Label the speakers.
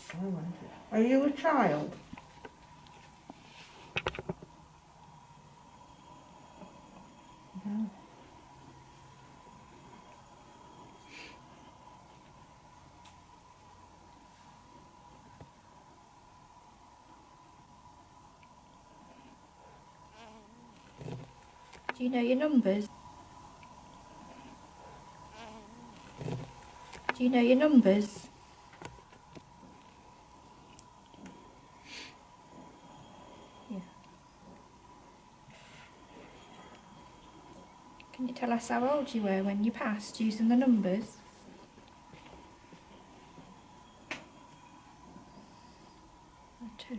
Speaker 1: slow, isn't it? Are you a child? No.
Speaker 2: Do you know your numbers? Do you know your numbers? Yeah. Can you tell us how old you were when you passed using the numbers? 2.